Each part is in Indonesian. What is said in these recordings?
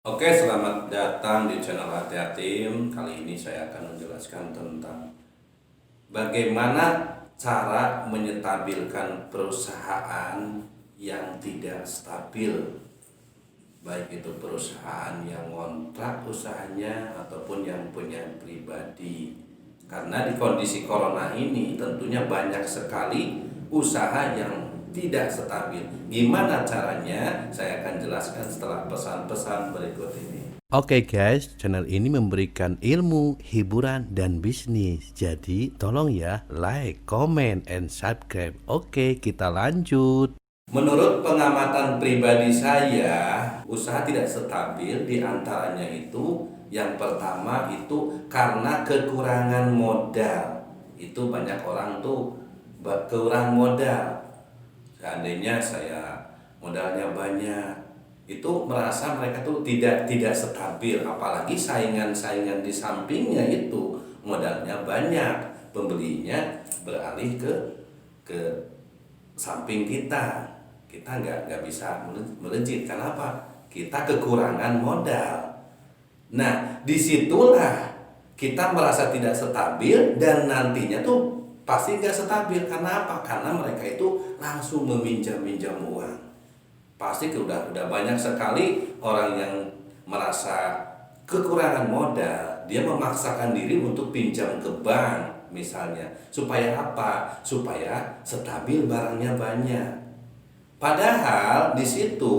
Oke, selamat datang di channel Hati Hatim. Kali ini saya akan menjelaskan tentang bagaimana cara menyetabilkan perusahaan yang tidak stabil. Baik itu perusahaan yang ngontrak usahanya ataupun yang punya pribadi. Karena di kondisi corona ini tentunya banyak sekali usaha yang tidak stabil. Gimana caranya? Saya akan jelaskan setelah pesan-pesan berikut ini. Oke guys, channel ini memberikan ilmu, hiburan, dan bisnis. Jadi tolong ya like, comment, and subscribe. Oke, kita lanjut. Menurut pengamatan pribadi saya, usaha tidak stabil diantaranya itu yang pertama itu karena kekurangan modal. Itu banyak orang tuh kurang modal. Seandainya saya modalnya banyak, itu merasa mereka tuh tidak stabil, apalagi saingan-saingan di sampingnya itu modalnya banyak, pembelinya beralih ke samping kita nggak bisa melejit. Kenapa? Kita kekurangan modal. Nah, disitulah kita merasa tidak stabil dan nantinya tuh pasti nggak stabil. Karena apa? Karena mereka itu langsung meminjam uang. Pasti udah banyak sekali orang yang merasa kekurangan modal, dia memaksakan diri untuk pinjam ke bank misalnya. Supaya apa? Supaya stabil barangnya banyak. Padahal di situ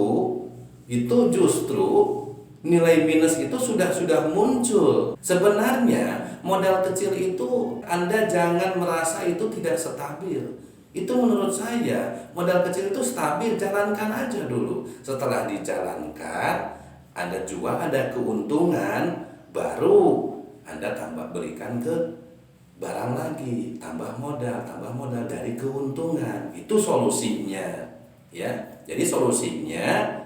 itu justru nilai minus itu sudah muncul. Sebenarnya modal kecil itu Anda jangan merasa itu tidak stabil. Itu menurut saya modal kecil itu stabil, jalankan aja dulu. Setelah dijalankan, Anda jual ada keuntungan, baru Anda tambah berikan ke barang lagi, tambah modal dari keuntungan. Itu solusinya. Ya. Jadi solusinya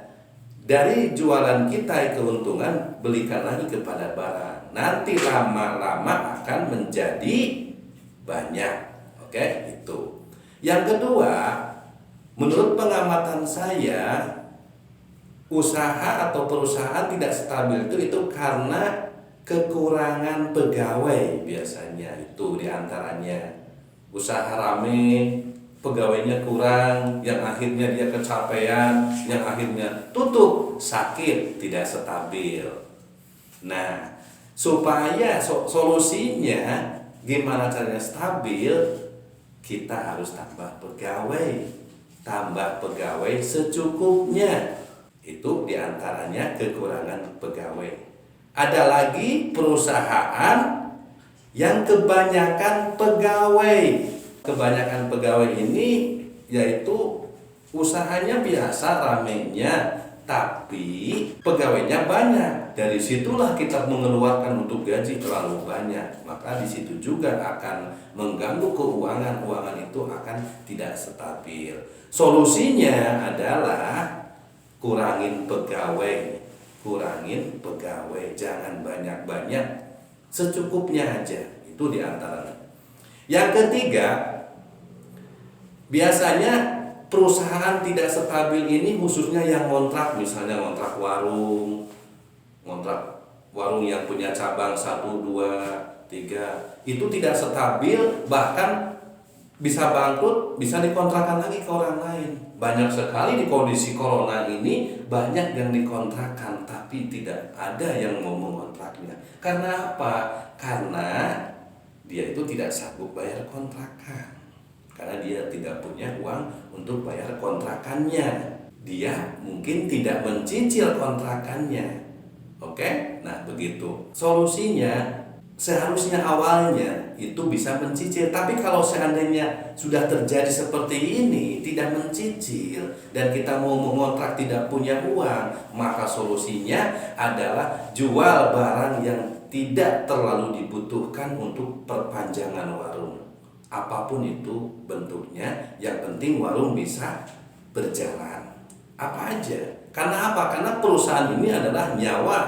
dari jualan kita keuntungan, belikan lagi kepada barang. Nanti lama-lama akan menjadi banyak. Oke, itu. Yang kedua, menurut pengamatan saya, usaha atau perusahaan tidak stabil itu karena kekurangan pegawai biasanya. Itu diantaranya. Usaha rame, pegawainya kurang, yang akhirnya dia kecapean, yang akhirnya tutup, sakit, tidak stabil. Nah, supaya solusinya gimana caranya stabil, kita harus tambah pegawai secukupnya. Itu diantaranya kekurangan pegawai. Ada lagi perusahaan yang kebanyakan pegawai. Kebanyakan pegawai ini yaitu usahanya biasa ramenya, tapi pegawainya banyak. Dari situlah kita mengeluarkan untuk gaji terlalu banyak. Maka di situ juga akan mengganggu keuangan. Keuangan itu akan tidak stabil. Solusinya adalah kurangin pegawai, jangan banyak-banyak, secukupnya aja. Itu diantaranya. Yang ketiga, biasanya perusahaan tidak stabil ini khususnya yang ngontrak, misalnya ngontrak warung yang punya cabang 1, 2, 3, itu tidak stabil, bahkan bisa bangkrut, bisa dikontrakan lagi ke orang lain. Banyak sekali di kondisi corona ini, banyak yang dikontrakan tapi tidak ada yang mau mengontraknya. Karena apa? Karena dia itu tidak sanggup bayar kontrakan. Karena dia tidak punya uang untuk bayar kontrakannya. Dia mungkin tidak mencicil kontrakannya. Oke? Nah, begitu. Solusinya seharusnya awalnya itu bisa mencicil. Tapi kalau seandainya sudah terjadi seperti ini, tidak mencicil, dan kita mau mengontrak tidak punya uang, maka solusinya adalah jual barang yang tidak terlalu dibutuhkan untuk perpanjangan warung. Apapun itu bentuknya, yang penting warung bisa berjalan. Apa aja? Karena apa? Karena perusahaan ini adalah nyawa.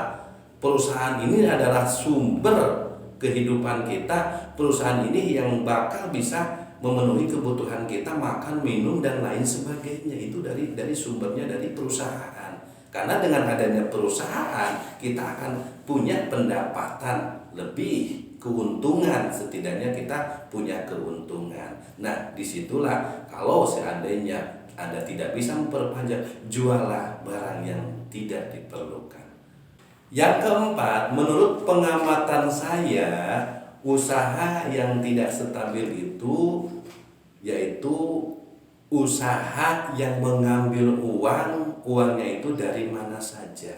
Perusahaan ini adalah sumber kehidupan kita. Perusahaan ini yang bakal bisa memenuhi kebutuhan kita, makan, minum, dan lain sebagainya. Itu dari sumbernya dari perusahaan. Karena dengan adanya perusahaan kita akan punya pendapatan lebih, keuntungan, setidaknya kita punya keuntungan. Nah, disitulah kalau seandainya Anda tidak bisa memperpanjang, jualah barang yang tidak diperlukan. Yang keempat, menurut pengamatan saya, usaha yang tidak stabil itu yaitu usaha yang mengambil uangnya itu dari mana saja.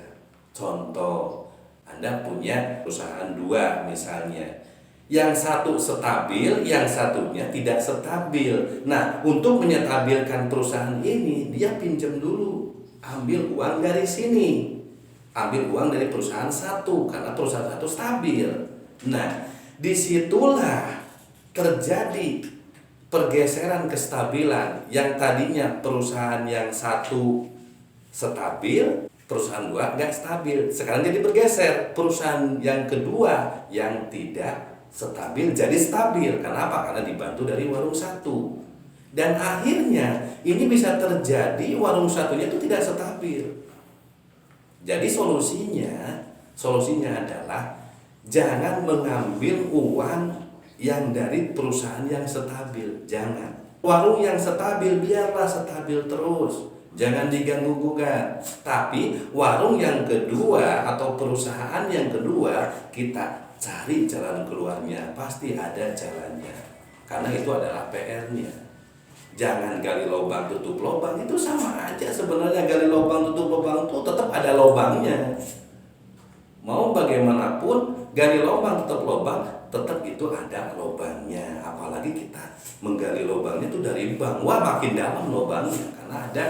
Contoh, Anda punya perusahaan dua misalnya, yang satu stabil, yang satunya tidak stabil. Nah, untuk menyetabilkan perusahaan ini, dia pinjam dulu, ambil uang dari sini, ambil uang dari perusahaan satu, karena perusahaan satu stabil. Nah, disitulah terjadi pergeseran kestabilan. Yang tadinya perusahaan yang satu stabil, perusahaan dua nggak stabil, sekarang jadi bergeser, perusahaan yang kedua yang tidak stabil jadi stabil. Kenapa? Karena dibantu dari warung satu. Dan akhirnya ini bisa terjadi warung satunya itu tidak stabil. Jadi solusinya adalah jangan mengambil uang yang dari perusahaan yang stabil, jangan. Warung yang stabil biarlah stabil terus, jangan diganggu gugat. Tapi warung yang kedua atau perusahaan yang kedua, kita cari jalan keluarnya, pasti ada jalannya. Karena itu adalah PR-nya. Jangan gali lubang tutup lubang, itu sama aja sebenarnya. Gali lubang tutup lubang itu tetap ada lubangnya. Mau bagaimanapun, gali lubang tutup lubang, tetap itu ada lubangnya. Apalagi kita menggali lubangnya itu dari bank, wah makin dalam lubangnya, karena ada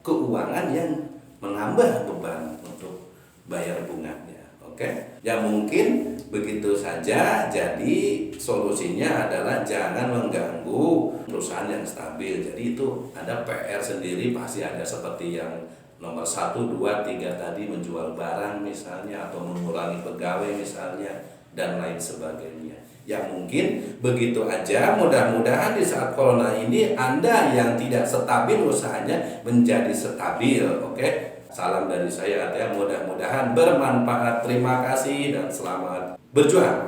keuangan yang menambah beban untuk bayar bunganya. Oke, ya mungkin begitu saja. Jadi solusinya adalah jangan mengganggu perusahaan yang stabil. Jadi itu ada PR sendiri, pasti ada, seperti yang nomor 1, 2, 3 tadi, menjual barang misalnya, atau mengurangi pegawai misalnya, dan lain sebagainya. Ya mungkin begitu aja. Mudah-mudahan di saat corona ini Anda yang tidak stabil usahanya menjadi stabil. Oke? Salam dari saya, mudah-mudahan bermanfaat. Terima kasih dan selamat berjuang.